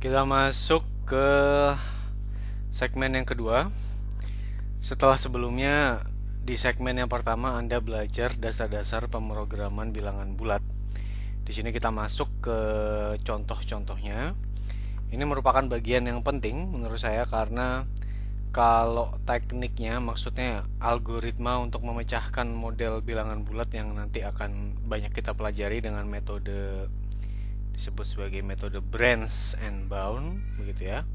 Kita masuk ke segmen yang kedua. Setelah sebelumnya di segmen yang pertama Anda belajar dasar-dasar pemrograman bilangan bulat. Di sini kita masuk ke contoh-contohnya. Ini merupakan bagian yang penting menurut saya karena kalau tekniknya maksudnya algoritma untuk memecahkan model bilangan bulat yang nanti akan banyak kita pelajari dengan metode disebut sebagai metode branch and bound begitu ya.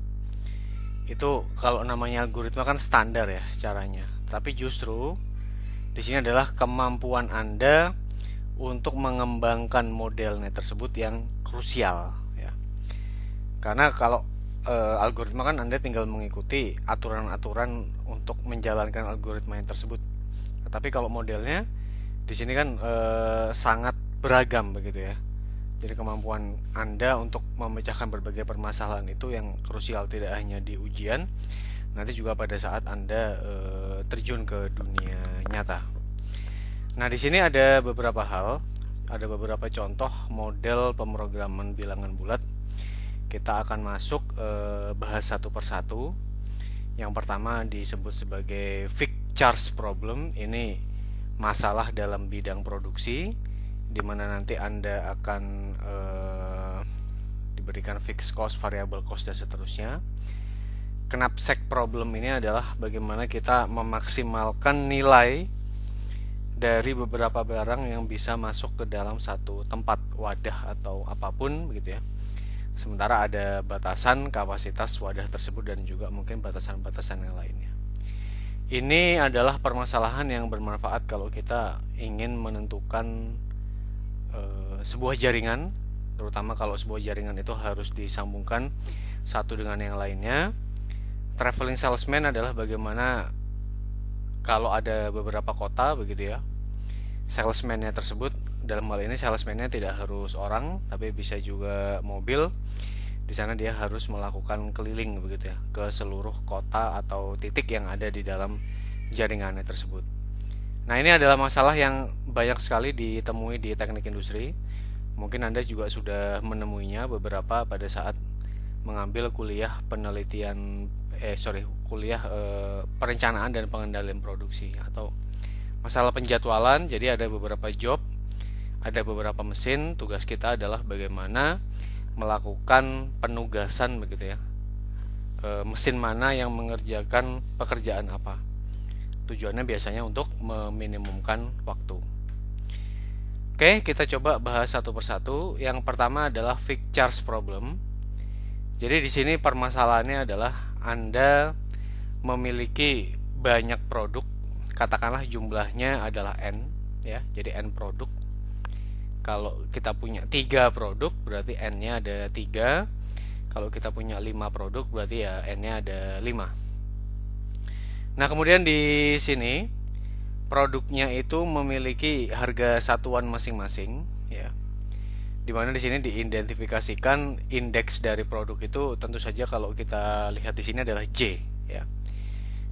Itu kalau namanya algoritma kan standar ya caranya. Tapi justru di sini adalah kemampuan Anda untuk mengembangkan modelnya tersebut yang krusial ya. Karena kalau algoritma kan Anda tinggal mengikuti aturan-aturan untuk menjalankan algoritma yang tersebut. Tetapi kalau modelnya di sini kan sangat beragam begitu ya. Jadi kemampuan Anda untuk memecahkan berbagai permasalahan itu yang krusial tidak hanya di ujian, nanti juga pada saat Anda terjun ke dunia nyata. Nah, di sini ada beberapa hal, ada beberapa contoh model pemrograman bilangan bulat. Kita akan masuk bahas satu persatu. Yang pertama disebut sebagai fixed charge problem. Ini masalah dalam bidang produksi, di mana nanti Anda akan diberikan fixed cost, variable cost dan seterusnya. Knapsack problem ini adalah bagaimana kita memaksimalkan nilai dari beberapa barang yang bisa masuk ke dalam satu tempat, wadah atau apapun begitu ya. Sementara ada batasan kapasitas wadah tersebut dan juga mungkin batasan-batasan yang lainnya. Ini adalah permasalahan yang bermanfaat kalau kita ingin menentukan sebuah jaringan, terutama kalau sebuah jaringan itu harus disambungkan satu dengan yang lainnya. Traveling salesman adalah bagaimana kalau ada beberapa kota begitu ya, salesman-nya tersebut, dalam hal ini salesman-nya tidak harus orang tapi bisa juga mobil. Di sana dia harus melakukan keliling begitu ya ke seluruh kota atau titik yang ada di dalam jaringannya tersebut. Nah, ini adalah masalah yang banyak sekali ditemui di teknik industri. Mungkin Anda juga sudah menemuinya beberapa pada saat mengambil kuliah perencanaan dan pengendalian produksi atau masalah penjadwalan. Jadi ada beberapa job, ada beberapa mesin, tugas kita adalah bagaimana melakukan penugasan begitu ya. Mesin mana yang mengerjakan pekerjaan apa. Tujuannya biasanya untuk meminimumkan waktu. Oke, kita coba bahas satu persatu. Yang pertama adalah fixed charge problem. Jadi di sini permasalahannya adalah Anda memiliki banyak produk, katakanlah jumlahnya adalah N ya. Jadi N produk. Kalau kita punya 3 produk berarti N-nya ada 3. Kalau kita punya 5 produk berarti ya N-nya ada 5. Nah, kemudian di sini produknya itu memiliki harga satuan masing-masing ya. Dimana di sini diidentifikasikan indeks dari produk itu tentu saja kalau kita lihat di sini adalah J ya.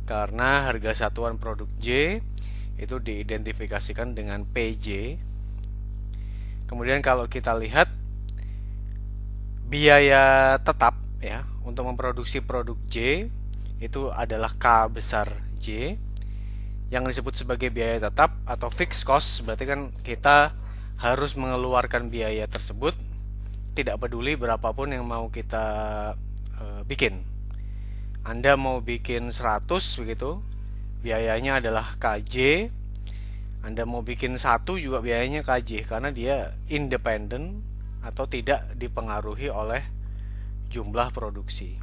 Karena harga satuan produk J itu diidentifikasikan dengan PJ. Kemudian kalau kita lihat biaya tetap ya untuk memproduksi produk J itu adalah K besar J yang disebut sebagai biaya tetap atau fixed cost. Berarti kan kita harus mengeluarkan biaya tersebut tidak peduli berapapun yang mau kita bikin. Anda mau bikin 100 begitu, biayanya adalah KJ. Anda mau bikin 1 juga biayanya KJ karena dia independen atau tidak dipengaruhi oleh jumlah produksi.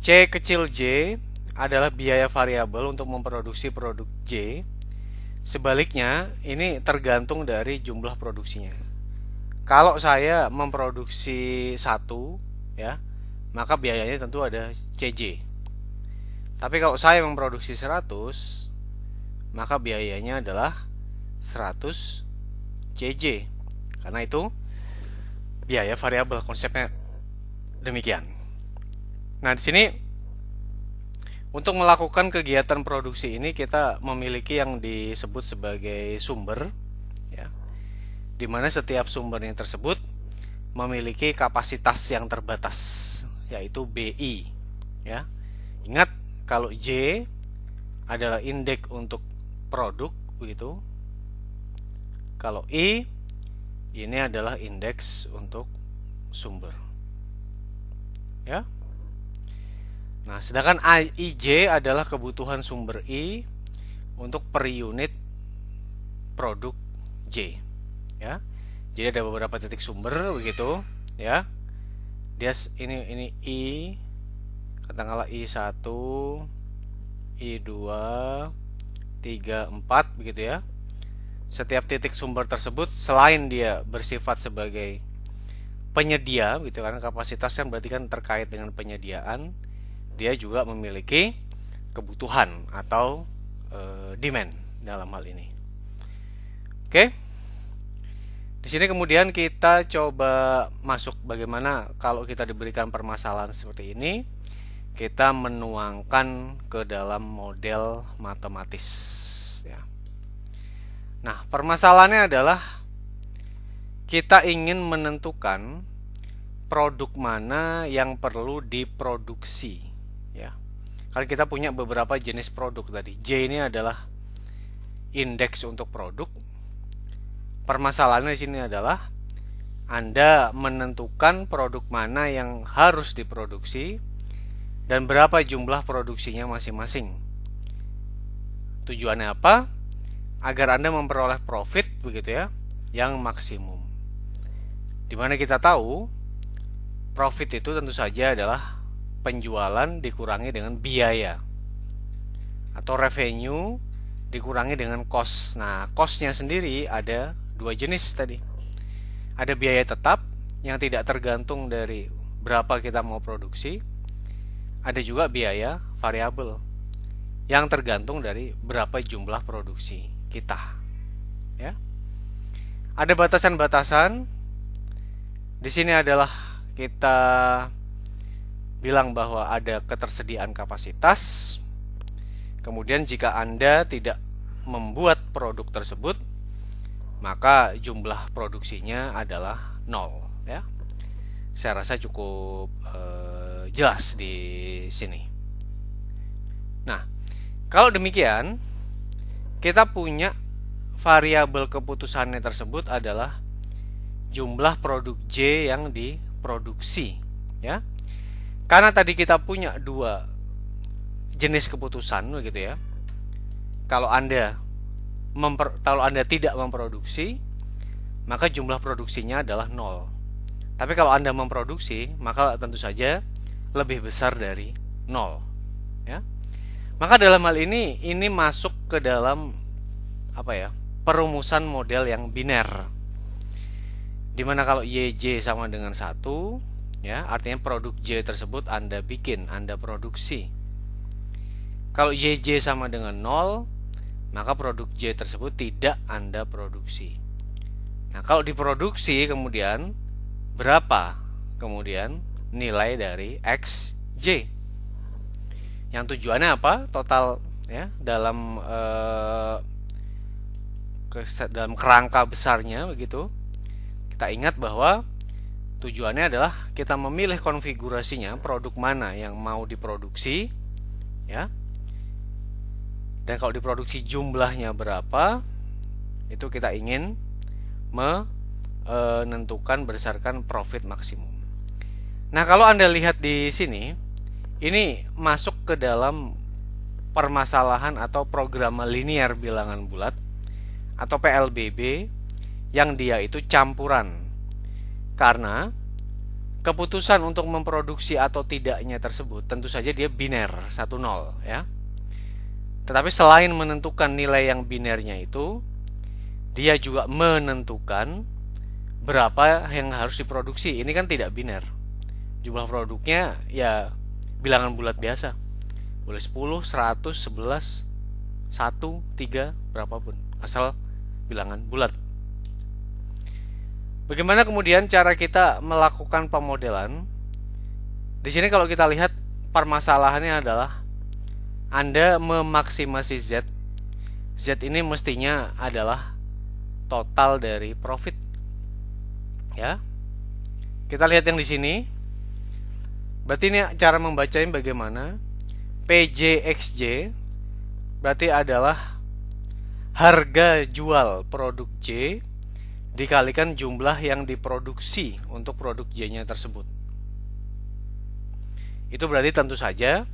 C kecil J adalah biaya variabel untuk memproduksi produk J. Sebaliknya, ini tergantung dari jumlah produksinya. Kalau saya memproduksi 1 ya, maka biayanya tentu ada CJ. Tapi kalau saya memproduksi 100, maka biayanya adalah 100 CJ. Karena itu biaya variabel, konsepnya demikian. Nah, di sini untuk melakukan kegiatan produksi ini kita memiliki yang disebut sebagai sumber ya. Di mana setiap sumbernya tersebut memiliki kapasitas yang terbatas, yaitu BI, ya. Ingat, kalau J adalah indeks untuk produk begitu. Kalau I ini adalah indeks untuk sumber. Ya. Nah, sedangkan IJ adalah kebutuhan sumber I untuk per unit produk J. Ya. Jadi ada beberapa titik sumber begitu, ya. Dia ini I, katakanlah I1, I2, 3, 4 begitu ya. Setiap titik sumber tersebut selain dia bersifat sebagai penyedia gitu, karena kapasitas kan berarti kan terkait dengan penyediaan, dia juga memiliki kebutuhan atau demand dalam hal ini. Oke. Di sini kemudian kita coba masuk bagaimana kalau kita diberikan permasalahan seperti ini, kita menuangkan ke dalam model matematis. Ya. Nah, permasalahannya adalah kita ingin menentukan produk mana yang perlu diproduksi. Ya. Kalau kita punya beberapa jenis produk tadi, J ini adalah indeks untuk produk. Permasalahannya di sini adalah Anda menentukan produk mana yang harus diproduksi dan berapa jumlah produksinya masing-masing. Tujuannya apa? Agar Anda memperoleh profit begitu ya, yang maksimum. Dimana kita tahu profit itu tentu saja adalah penjualan dikurangi dengan biaya, atau revenue dikurangi dengan cost. Nah, costnya sendiri ada dua jenis tadi. Ada biaya tetap yang tidak tergantung dari berapa kita mau produksi. Ada juga biaya variabel yang tergantung dari berapa jumlah produksi kita. Ya. Ada batasan-batasan. Di sini adalah kita bilang bahwa ada ketersediaan kapasitas. Kemudian jika Anda tidak membuat produk tersebut, maka jumlah produksinya adalah 0, ya. Saya rasa cukup jelas di sini. Nah, kalau demikian, kita punya variabel keputusannya tersebut adalah jumlah produk J yang diproduksi, ya. Karena tadi kita punya dua jenis keputusan begitu ya. Kalau Anda tidak memproduksi, maka jumlah produksinya adalah 0. Tapi kalau Anda memproduksi, maka tentu saja lebih besar dari 0, ya. Maka dalam hal ini masuk ke dalam perumusan model yang biner. Dimana kalau YJ sama dengan 1, ya, artinya produk J tersebut Anda bikin, Anda produksi. Kalau YJ sama dengan 0, maka produk J tersebut tidak Anda produksi. Nah, kalau diproduksi kemudian berapa kemudian nilai dari XJ? Yang tujuannya apa? Total, ya, dalam kerangka besarnya begitu. Kita ingat bahwa tujuannya adalah kita memilih konfigurasinya, produk mana yang mau diproduksi, ya. Dan kalau diproduksi jumlahnya berapa, itu kita ingin menentukan berdasarkan profit maksimum. Nah, kalau Anda lihat di sini, ini masuk ke dalam permasalahan atau program linear bilangan bulat atau PLBB yang dia itu campuran. Karena keputusan untuk memproduksi atau tidaknya tersebut tentu saja dia biner 1-0, ya. Tetapi selain menentukan nilai yang binernya itu, dia juga menentukan berapa yang harus diproduksi. Ini kan tidak biner. Jumlah produknya ya bilangan bulat biasa. Boleh 10, 100, 11, 1, 3, berapapun. Asal bilangan bulat. Bagaimana kemudian cara kita melakukan pemodelan? Di sini kalau kita lihat permasalahannya adalah Anda memaksimasi Z. Z ini mestinya adalah total dari profit, ya. Kita lihat yang di sini. Berarti ini cara membacanya bagaimana? PJXJ berarti adalah harga jual produk J dikalikan jumlah yang diproduksi untuk produk J-nya tersebut. Itu berarti tentu saja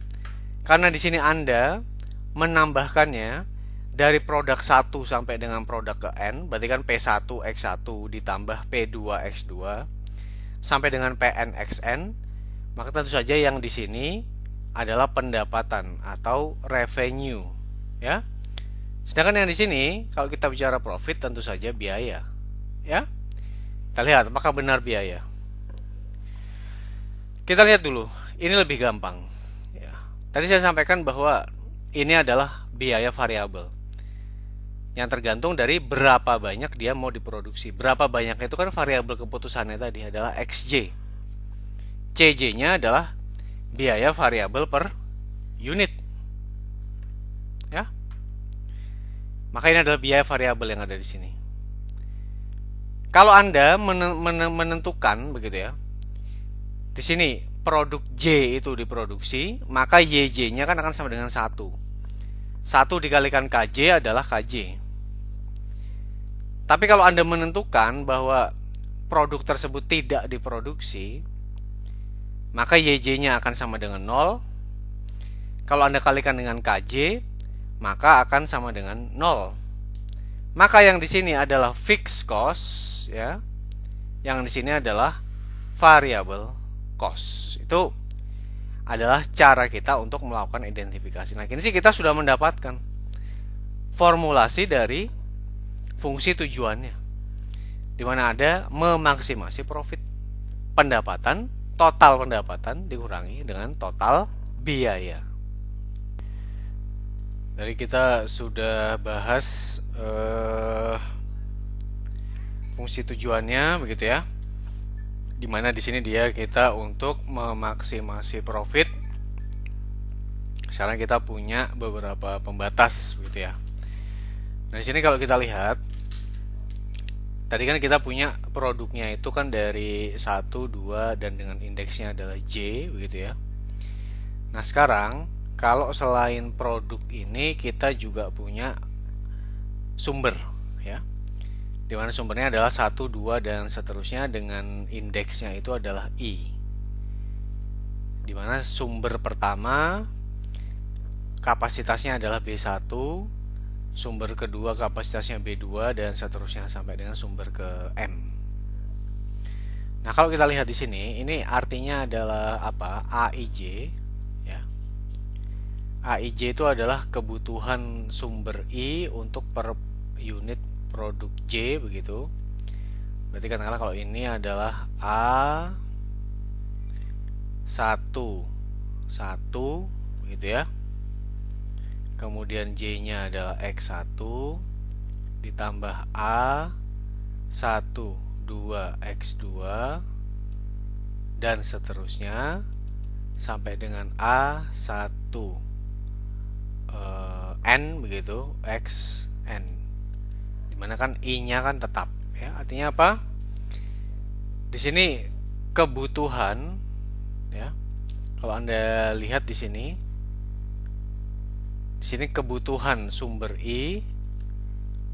karena di sini Anda menambahkannya dari produk 1 sampai dengan produk ke N, berarti kan P1X1 ditambah P2X2 sampai dengan PNXN, maka tentu saja yang di sini adalah pendapatan atau revenue, ya. Sedangkan yang di sini kalau kita bicara profit tentu saja biaya, ya. Kita lihat apakah benar biaya. Kita lihat dulu, ini lebih gampang. Ya. Tadi saya sampaikan bahwa ini adalah biaya variabel yang tergantung dari berapa banyak dia mau diproduksi. Berapa banyak itu kan variabel keputusannya tadi adalah XJ. CJ-nya adalah biaya variabel per unit. Ya. Maka ini adalah biaya variabel yang ada di sini. Kalau Anda menentukan begitu ya. Di sini produk J itu diproduksi, maka YJ-nya kan akan sama dengan 1. 1 dikalikan KJ adalah KJ. Tapi kalau Anda menentukan bahwa produk tersebut tidak diproduksi, maka YJ-nya akan sama dengan 0. Kalau Anda kalikan dengan KJ, maka akan sama dengan 0. Maka yang di sini adalah fixed cost, ya. Yang di sini adalah variable cost. Itu adalah cara kita untuk melakukan identifikasi. Nah, ini sih kita sudah mendapatkan formulasi dari fungsi tujuannya, di mana ada memaksimasi profit, pendapatan, total pendapatan dikurangi dengan total biaya. Jadi kita sudah bahas fungsi tujuannya begitu ya. Dimana di sini dia kita untuk memaksimasi profit. Sekarang kita punya beberapa pembatas begitu ya. Nah, di sini kalau kita lihat tadi kan kita punya produknya itu kan dari 1, 2 dan dengan indeksnya adalah J begitu ya. Nah, sekarang kalau selain produk ini kita juga punya sumber ya. Di mana sumbernya adalah 1, 2 dan seterusnya dengan indeksnya itu adalah I. Di mana sumber pertama kapasitasnya adalah B1, sumber kedua kapasitasnya B2 dan seterusnya sampai dengan sumber ke M. Nah, kalau kita lihat di sini, ini artinya adalah apa? AIJ ya. AIJ itu adalah kebutuhan sumber I untuk per unit produk J begitu. Berarti katakanlah kalau ini adalah A1 begitu ya. Kemudian J-nya adalah X1 ditambah A1, 2, X2 dan seterusnya sampai dengan A1 N begitu, XN. Dimana kan I-nya kan tetap ya. Artinya apa? Di sini kebutuhan ya. Kalau Anda lihat di sini kebutuhan sumber I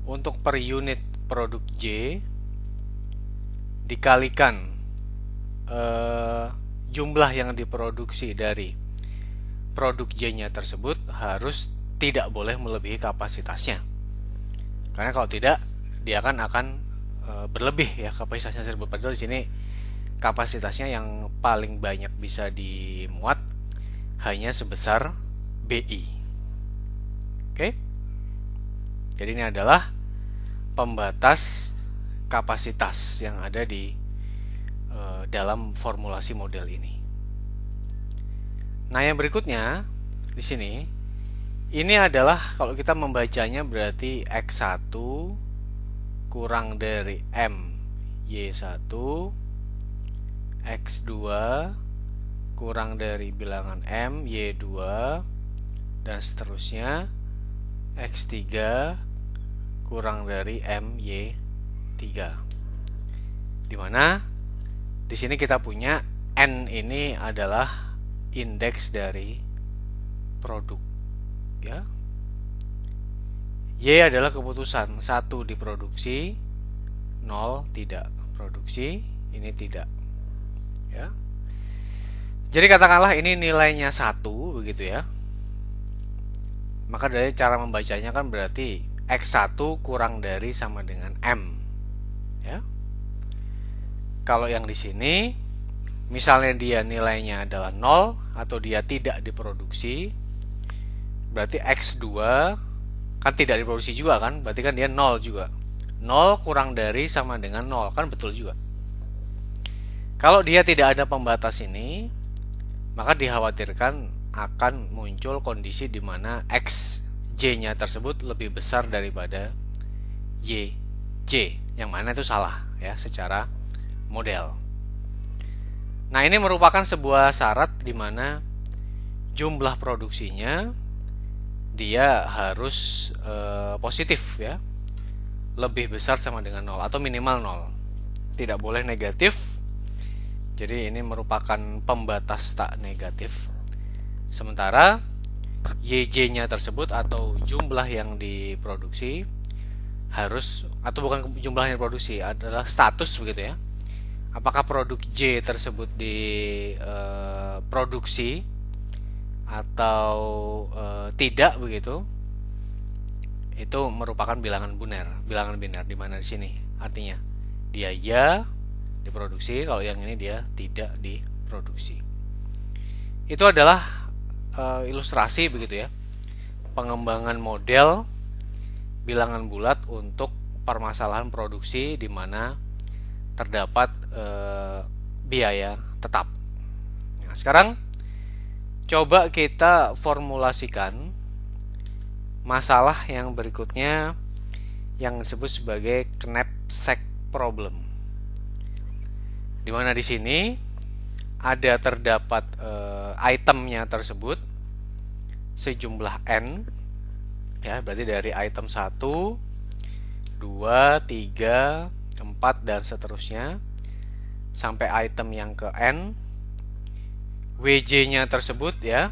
untuk per unit produk J dikalikan jumlah yang diproduksi dari produk J-nya tersebut harus tidak boleh melebihi kapasitasnya. Karena kalau tidak dia akan berlebih ya kapasitasnya tersebut. Padahal di sini kapasitasnya yang paling banyak bisa dimuat hanya sebesar BI. Oke. Jadi ini adalah pembatas kapasitas yang ada di dalam formulasi model ini. Nah, yang berikutnya di sini ini adalah kalau kita membacanya berarti X1 kurang dari M Y1 X2 kurang dari bilangan M Y2 dan seterusnya X3 kurang dari M Y3. Dimana Di sini kita punya N ini adalah indeks dari produk, ya. Y adalah keputusan, 1 diproduksi, 0 tidak produksi, ini tidak, ya. Jadi katakanlah ini nilainya 1 begitu ya. Maka dari cara membacanya kan berarti X1 kurang dari sama dengan M, ya. Kalau yang di sini misalnya dia nilainya adalah 0 atau dia tidak diproduksi, berarti X2 kan tidak diproduksi juga kan, berarti kan dia 0 juga. 0 kurang dari sama dengan 0, kan betul juga. Kalau dia tidak ada pembatas ini, maka dikhawatirkan akan muncul kondisi di mana XJ-nya tersebut lebih besar daripada YJ, yang mana itu salah ya secara model. Nah, ini merupakan sebuah syarat di mana jumlah produksinya dia harus positif ya, lebih besar sama dengan 0 atau minimal 0, tidak boleh negatif. Jadi ini merupakan pembatas tak negatif. Sementara YJ-nya tersebut atau jumlah yang diproduksi harus, atau bukan jumlah yang diproduksi, adalah status begitu ya. Apakah produk J tersebut diproduksi atau tidak begitu? Itu merupakan bilangan biner di mana di sini artinya dia ya diproduksi, kalau yang ini dia tidak diproduksi. Itu adalah ilustrasi begitu ya, pengembangan model bilangan bulat untuk permasalahan produksi di mana terdapat biaya tetap. Nah, sekarang coba kita formulasikan masalah yang berikutnya yang disebut sebagai knapsack problem. Di mana di sini ada terdapat itemnya tersebut sejumlah N ya, berarti dari item 1, 2, 3, 4 dan seterusnya sampai item yang ke N. WJ-nya tersebut ya,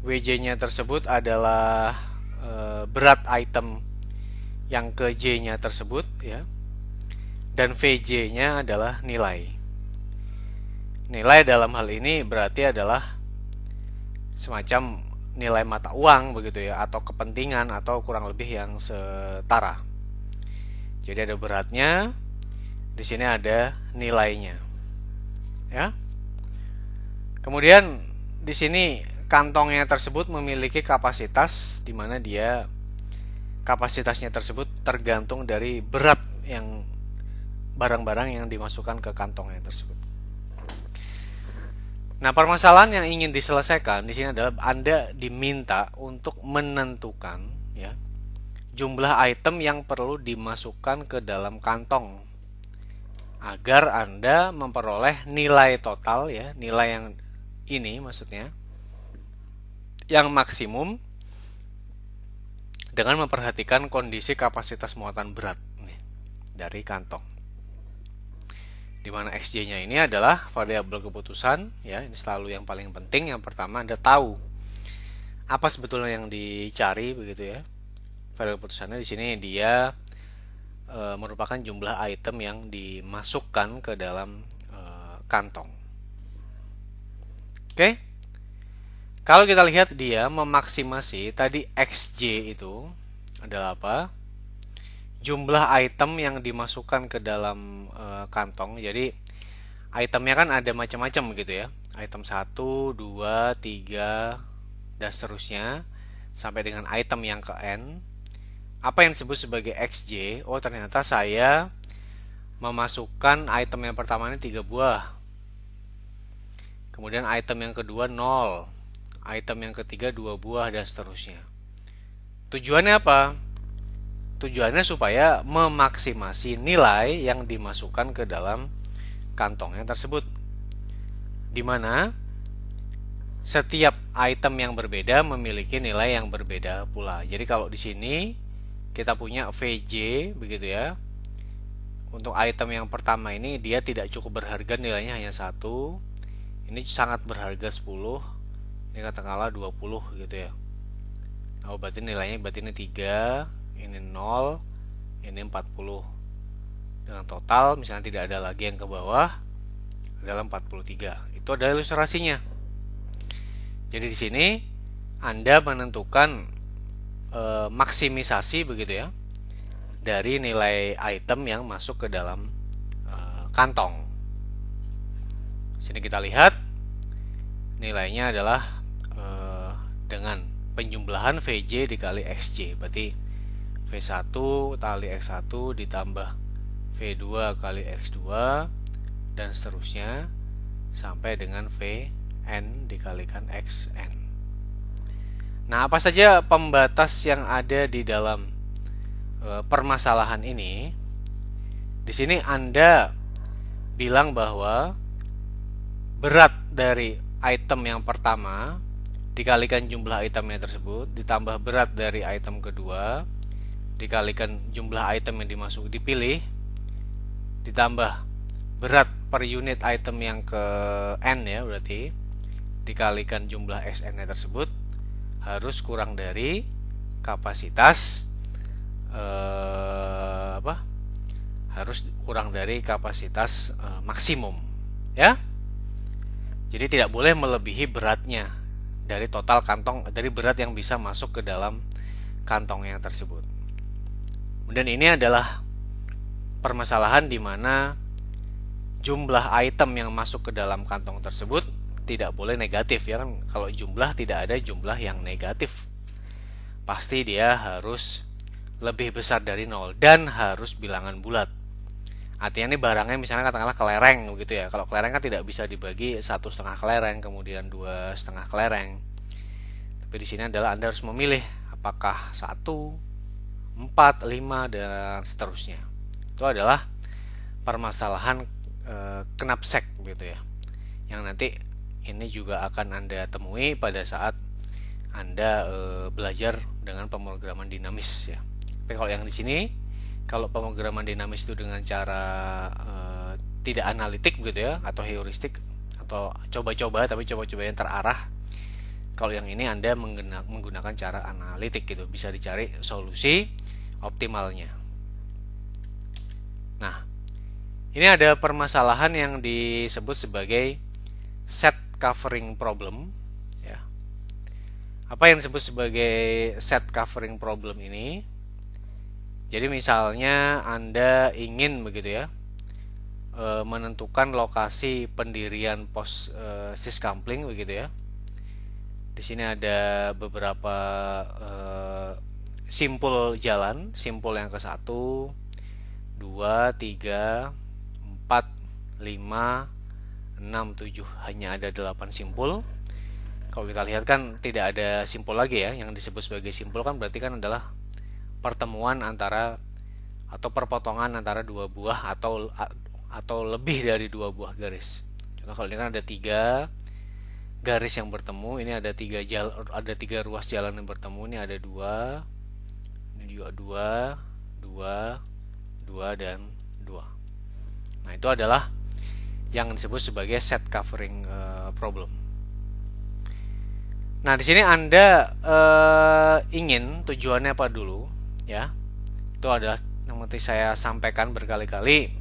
WJ-nya tersebut adalah berat item yang ke J-nya tersebut ya, dan VJ-nya adalah nilai. Nilai dalam hal ini berarti adalah semacam nilai mata uang begitu ya, atau kepentingan, atau kurang lebih yang setara. Jadi ada beratnya, di sini ada nilainya. Ya. Kemudian di sini kantongnya tersebut memiliki kapasitas di mana dia kapasitasnya tersebut tergantung dari berat yang barang-barang yang dimasukkan ke kantongnya tersebut. Nah, permasalahan yang ingin diselesaikan di sini adalah Anda diminta untuk menentukan ya jumlah item yang perlu dimasukkan ke dalam kantong agar Anda memperoleh nilai total ya, nilai yang ini maksudnya yang maksimum dengan memperhatikan kondisi kapasitas muatan berat nih, dari kantong. Di mana XJ-nya ini adalah variabel keputusan ya, ini selalu yang paling penting. Yang pertama, Anda tahu apa sebetulnya yang dicari begitu ya. Variabel keputusannya di sini dia merupakan jumlah item yang dimasukkan ke dalam kantong. Oke. Kalau kita lihat dia memaksimasi tadi XJ itu adalah apa? Jumlah item yang dimasukkan ke dalam kantong. Jadi itemnya kan ada macam-macam gitu ya. Item 1, 2, 3 dan seterusnya sampai dengan item yang ke N. Apa yang disebut sebagai XJ? Oh, ternyata saya memasukkan item yang pertama ini 3 buah. Kemudian item yang kedua 0. Item yang ketiga 2 buah dan seterusnya. Tujuannya apa? Tujuannya supaya memaksimasi nilai yang dimasukkan ke dalam kantongnya tersebut, di mana setiap item yang berbeda memiliki nilai yang berbeda pula. Jadi kalau di sini kita punya VJ begitu ya, untuk item yang pertama ini dia tidak cukup berharga, nilainya hanya 1. Ini sangat berharga 10. Ini katakanlah 20 gitu ya. Oh, berarti nilainya ini 3, ini 0, ini 40. Dengan total misalnya tidak ada lagi yang ke bawah adalah 43. Itu adalah ilustrasinya. Jadi di sini Anda menentukan maksimisasi begitu ya dari nilai item yang masuk ke dalam kantong. Sini kita lihat nilainya adalah dengan penjumlahan VJ dikali XJ, berarti V1 kali X1 ditambah V2 kali X2 dan seterusnya sampai dengan Vn dikalikan Xn. Nah, apa saja pembatas yang ada di dalam permasalahan ini? Di sini Anda bilang bahwa berat dari item yang pertama dikalikan jumlah itemnya tersebut ditambah berat dari item kedua dikalikan jumlah item yang dipilih ditambah berat per unit item yang ke n ya, berarti dikalikan jumlah Sn nya tersebut harus kurang dari kapasitas harus kurang dari kapasitas maksimum ya. Jadi tidak boleh melebihi beratnya dari total kantong, dari berat yang bisa masuk ke dalam kantong yang tersebut. Kemudian ini adalah permasalahan di mana jumlah item yang masuk ke dalam kantong tersebut tidak boleh negatif ya kan. Kalau jumlah tidak ada jumlah yang negatif, pasti dia harus lebih besar dari 0 dan harus bilangan bulat. Artinya ini barangnya misalnya katakanlah kelereng begitu ya. Kalau kelereng kan tidak bisa dibagi 1,5 kelereng kemudian 2,5 kelereng. Tapi di sini adalah Anda harus memilih apakah 1, 4, 5 dan seterusnya. Itu adalah permasalahan knapsack gitu ya. Yang nanti ini juga akan Anda temui pada saat Anda belajar dengan pemrograman dinamis ya. Tapi kalau yang di sini, kalau pemrograman dinamis itu dengan cara tidak analitik begitu ya, atau heuristik atau coba-coba, tapi coba-coba yang terarah. Kalau yang ini Anda menggunakan cara analitik gitu, bisa dicari solusi optimalnya. Nah, ini ada permasalahan yang disebut sebagai set covering problem ya. Apa yang disebut sebagai set covering problem ini? Jadi misalnya Anda ingin begitu ya menentukan lokasi pendirian pos syscoupling begitu ya. Di sini ada beberapa simpul jalan, simpul yang ke 1, 2, 3, 4, 5, 6, 7, hanya ada 8 simpul. Kalau kita lihat kan tidak ada simpul lagi ya. Yang disebut sebagai simpul kan berarti kan adalah pertemuan antara atau perpotongan antara dua buah atau lebih dari dua buah garis. Contoh kalau ini kan ada 3 garis yang bertemu, ini ada 3 ruas jalan yang bertemu, ini ada 2, ini juga 2, 2 dan 2. Nah, itu adalah yang disebut sebagai set covering problem. Nah, di sini Anda ingin tujuannya apa dulu ya? Itu adalah yang nanti saya sampaikan berkali-kali.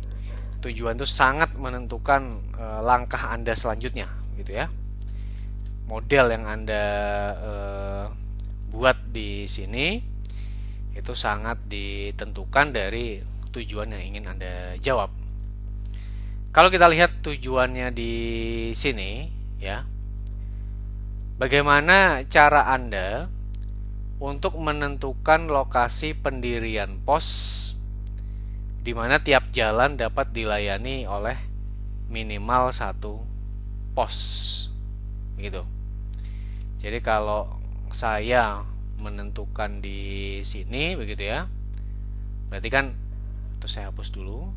Tujuan itu sangat menentukan langkah Anda selanjutnya gitu ya. Model yang Anda buat di sini itu sangat ditentukan dari tujuan yang ingin Anda jawab. Kalau kita lihat tujuannya di sini ya, bagaimana cara Anda untuk menentukan lokasi pendirian pos di mana tiap jalan dapat dilayani oleh minimal 1 pos begitu. Jadi kalau saya menentukan di sini begitu ya, berarti kan itu saya hapus dulu.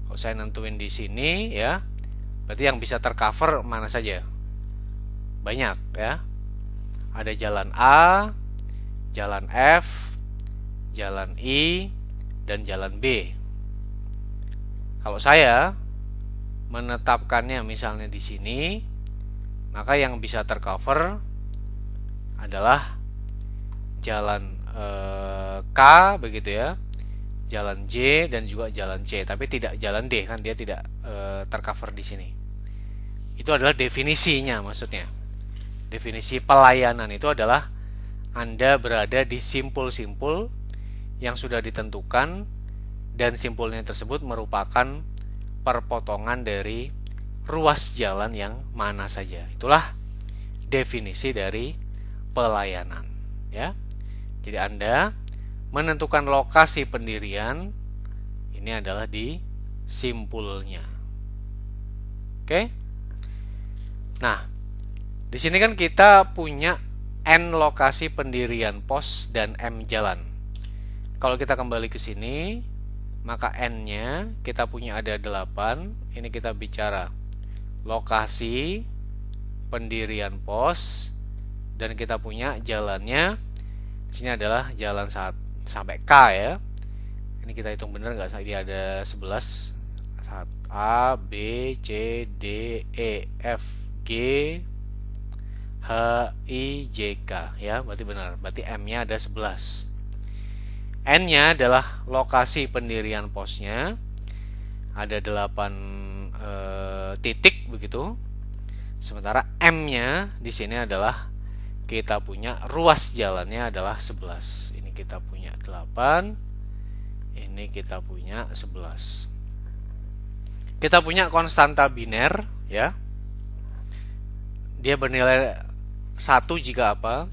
Kalau saya nentuin di sini ya, berarti yang bisa tercover mana saja? Banyak ya. Ada jalan A, jalan F, jalan I, dan jalan B. Kalau saya menetapkannya misalnya di sini, maka yang bisa tercover adalah jalan K begitu ya, jalan J dan juga jalan C, tapi tidak jalan D, kan dia tidak tercover di sini. Itu adalah definisinya, maksudnya. Definisi pelayanan itu adalah Anda berada di simpul-simpul yang sudah ditentukan dan simpulnya tersebut merupakan perpotongan dari ruas jalan yang mana saja. Itulah definisi dari pelayanan, ya. Jadi Anda menentukan lokasi pendirian ini adalah di simpulnya. Oke? Nah, di sini kan kita punya N lokasi pendirian pos dan M jalan. Kalau kita kembali ke sini, maka N-nya kita punya ada 8. Ini kita bicara lokasi pendirian pos dan kita punya jalannya. Di sini adalah jalan sampai K ya. Ini kita hitung benar nggak? Dia ada 11. A, B, C, D, E, F, G, H, I, J, K ya. Berarti benar. Berarti M-nya ada 11. N-nya adalah lokasi pendirian posnya, ada 8 titik begitu. Sementara M-nya di sini adalah kita punya ruas jalannya adalah 11. Ini kita punya 8, ini kita punya 11. Kita punya konstanta biner ya. Dia bernilai 1 jika apa?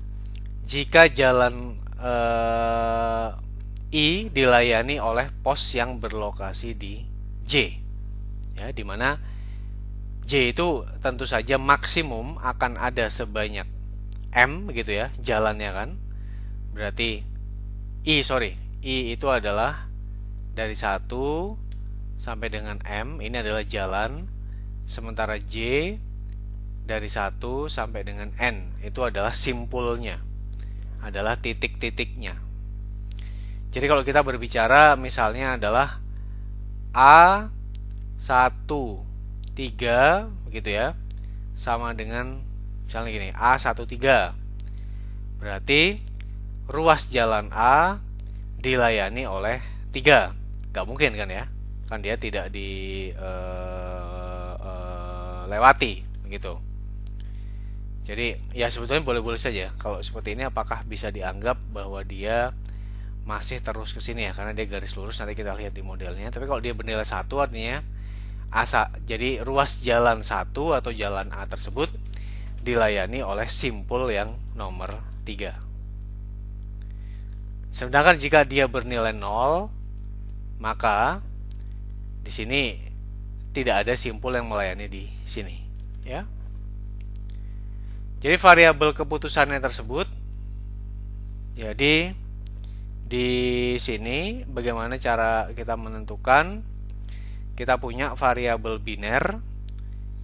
Jika jalan I dilayani oleh pos yang berlokasi di J, ya, dimana J itu tentu saja maksimum akan ada sebanyak M, gitu ya, jalannya kan. Berarti I itu adalah dari 1 sampai dengan M, ini adalah jalan. Sementara J dari 1 sampai dengan N, itu adalah simpulnya, adalah titik-titiknya. Jadi kalau kita berbicara misalnya adalah A13 begitu ya, sama dengan misalnya gini, A13. Berarti ruas jalan A dilayani oleh 3. Gak mungkin kan ya? Kan dia tidak dilewati begitu. Jadi ya sebetulnya boleh-boleh saja. Kalau seperti ini apakah bisa dianggap bahwa dia masih terus ke sini ya, karena dia garis lurus, nanti kita lihat di modelnya. Tapi kalau dia bernilai 1 artinya jadi ruas jalan 1 atau jalan A tersebut dilayani oleh simpul yang nomor 3. Sedangkan jika dia bernilai 0, maka di sini tidak ada simpul yang melayani di sini, ya. Jadi variabel keputusannya tersebut, jadi di sini bagaimana cara kita menentukan? Kita punya variabel biner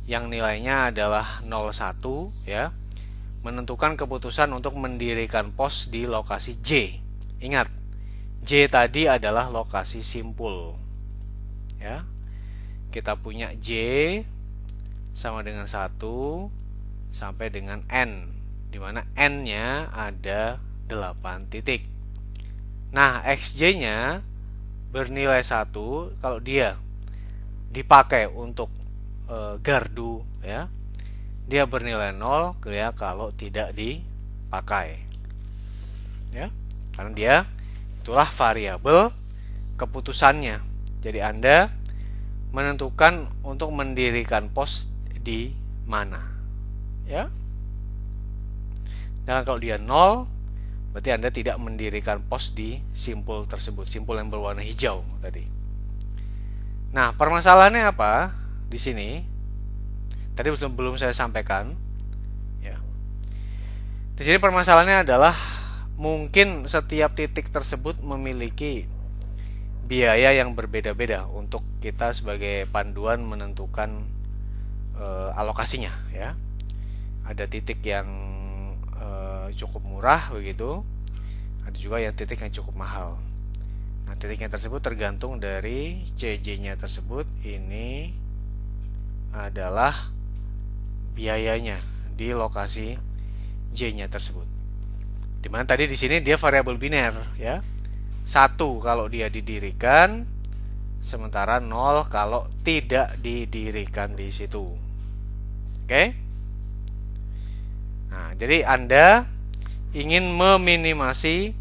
yang nilainya adalah 01 ya. Menentukan keputusan untuk mendirikan pos di lokasi J. Ingat, J tadi adalah lokasi simpul. Ya. Kita punya J sama dengan 1 sampai dengan N, di mana N-nya ada 8 titik. Nah, XJ-nya bernilai 1 kalau dia dipakai untuk gardu ya. Dia bernilai 0 ya kalau tidak dipakai. Ya. Karena dia itulah variabel keputusannya. Jadi Anda menentukan untuk mendirikan pos di mana. Ya. Dan kalau dia 0, berarti Anda tidak mendirikan pos di simpul tersebut, simpul yang berwarna hijau tadi. Nah, permasalahannya apa di sini? Tadi belum saya sampaikan. Ya. Di sini permasalahannya adalah mungkin setiap titik tersebut memiliki biaya yang berbeda-beda untuk kita sebagai panduan menentukan alokasinya. Ya. Ada titik yang cukup murah begitu, ada juga yang titik yang cukup mahal. Nah, titiknya tersebut tergantung dari CJ-nya tersebut. Ini adalah biayanya di lokasi J-nya tersebut. Dimana tadi di sini dia variabel biner ya. 1 kalau dia didirikan, sementara 0 kalau tidak didirikan di situ. Oke? Nah, jadi Anda ingin meminimasi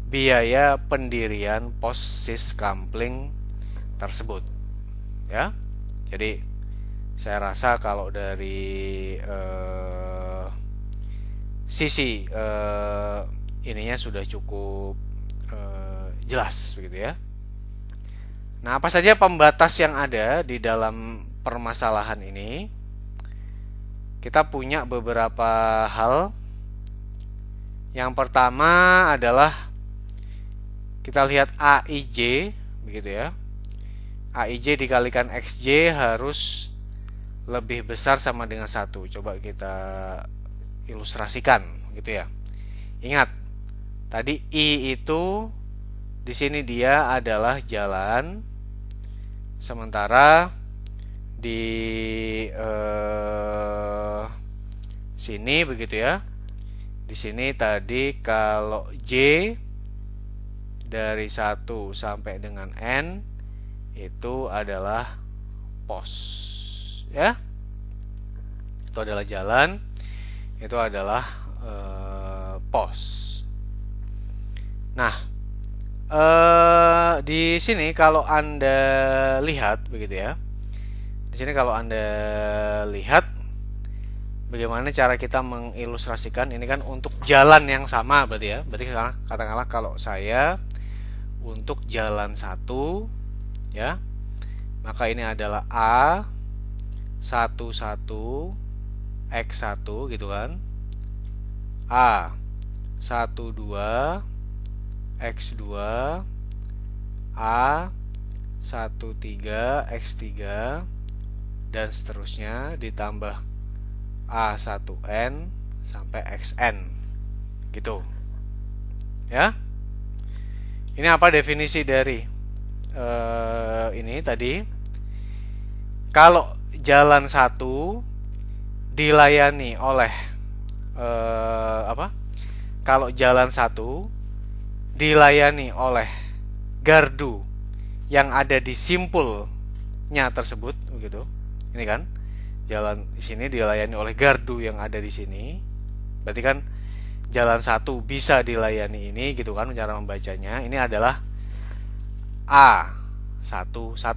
biaya pendirian pos syskampling tersebut. Ya. Jadi saya rasa kalau dari sisi ininya sudah cukup jelas begitu ya. Nah, apa saja pembatas yang ada di dalam permasalahan ini? Kita punya beberapa hal. Yang pertama adalah kita lihat AIJ begitu ya. AIJ dikalikan XJ harus lebih besar sama dengan 1. Coba kita ilustrasikan gitu ya. Ingat, tadi I itu di sini dia adalah jalan, sementara di sini begitu ya. Di sini tadi kalau J dari 1 sampai dengan N itu adalah pos ya. Itu adalah jalan, itu adalah pos. Nah, di sini kalau Anda lihat begitu ya. Di sini kalau Anda lihat bagaimana cara kita mengilustrasikan ini kan untuk jalan yang sama berarti ya. Berarti katakanlah kalau saya untuk jalan 1 ya, maka ini adalah A 11 X1 gitu kan. A 12 X2, A 13 X3 dan seterusnya ditambah A1N sampai XN gitu ya. Ini apa definisi dari ini tadi? Kalau jalan 1 dilayani oleh kalau jalan 1 dilayani oleh gardu yang ada di simpulnya tersebut begitu. Ini kan jalan di sini dilayani oleh gardu yang ada di sini. Berarti kan jalan 1 bisa dilayani ini gitu kan cara membacanya. Ini adalah A11.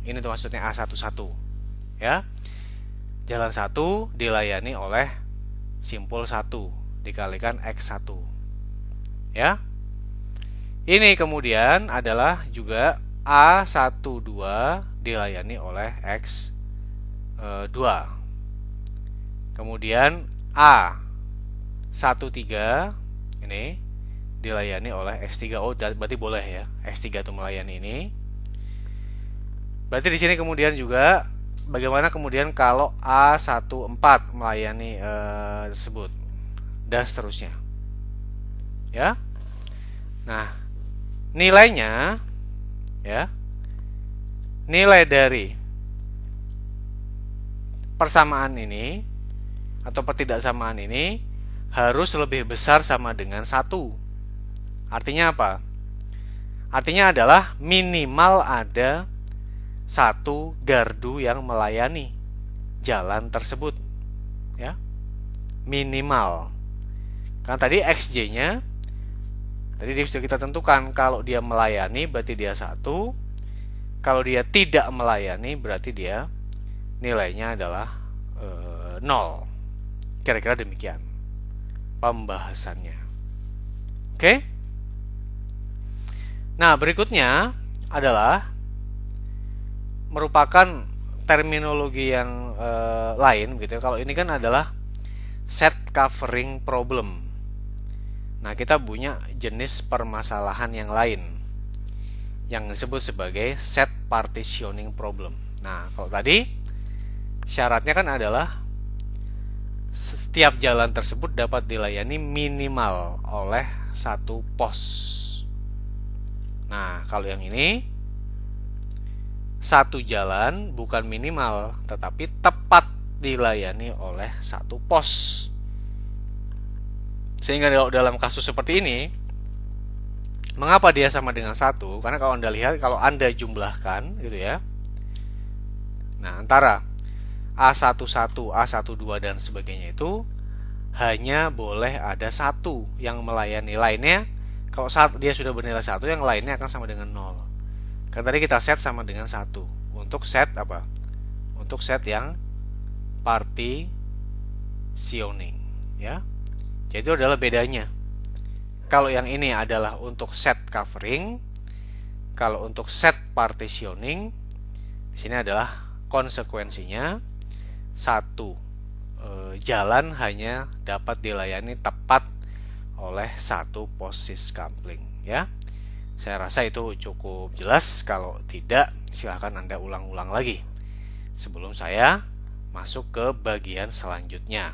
Ini tuh maksudnya A11 ya. Jalan 1 dilayani oleh simpul 1 dikalikan X1 ya. Ini kemudian adalah juga A12 dilayani oleh X2. Kemudian A13 ini dilayani oleh X3. Oh, berarti boleh ya. X3 itu melayani ini. Berarti di sini kemudian juga bagaimana kemudian kalau A14 melayani tersebut dan seterusnya. Ya. Nah, nilainya ya. Nilai dari persamaan ini atau pertidaksamaan ini harus lebih besar sama dengan 1. Artinya apa? Artinya adalah minimal ada 1 gardu yang melayani jalan tersebut ya. Minimal. Karena tadi XJ-nya tadi sudah kita tentukan, kalau dia melayani berarti dia 1. Kalau dia tidak melayani berarti dia nilainya adalah 0. Kira-kira demikian pembahasannya. Oke? Nah, berikutnya adalah merupakan terminologi yang lain gitu ya. Kalau ini kan adalah set covering problem. Nah, kita punya jenis permasalahan yang lain yang disebut sebagai set partitioning problem. Nah, kalau tadi syaratnya kan adalah setiap jalan tersebut dapat dilayani minimal oleh 1 pos. Nah, kalau yang ini satu jalan bukan minimal, tetapi tepat dilayani oleh satu pos. Sehingga dalam kasus seperti ini, mengapa dia sama dengan satu? Karena kalau Anda lihat, kalau Anda jumlahkan gitu ya. Nah, antara A11, A12 dan sebagainya itu hanya boleh ada satu yang melayani. Lainnya, kalau dia sudah bernilai satu, yang lainnya akan sama dengan 0. Kan tadi kita set sama dengan satu. Untuk set apa? Untuk set yang partitioning, ya. Jadi itu adalah bedanya. Kalau yang ini adalah untuk set covering, kalau untuk set partitioning, di sini adalah konsekuensinya satu jalan hanya dapat dilayani tepat oleh satu posisi coupling, ya. Saya rasa itu cukup jelas. Kalau tidak, silahkan Anda ulang-ulang lagi sebelum saya masuk ke bagian selanjutnya.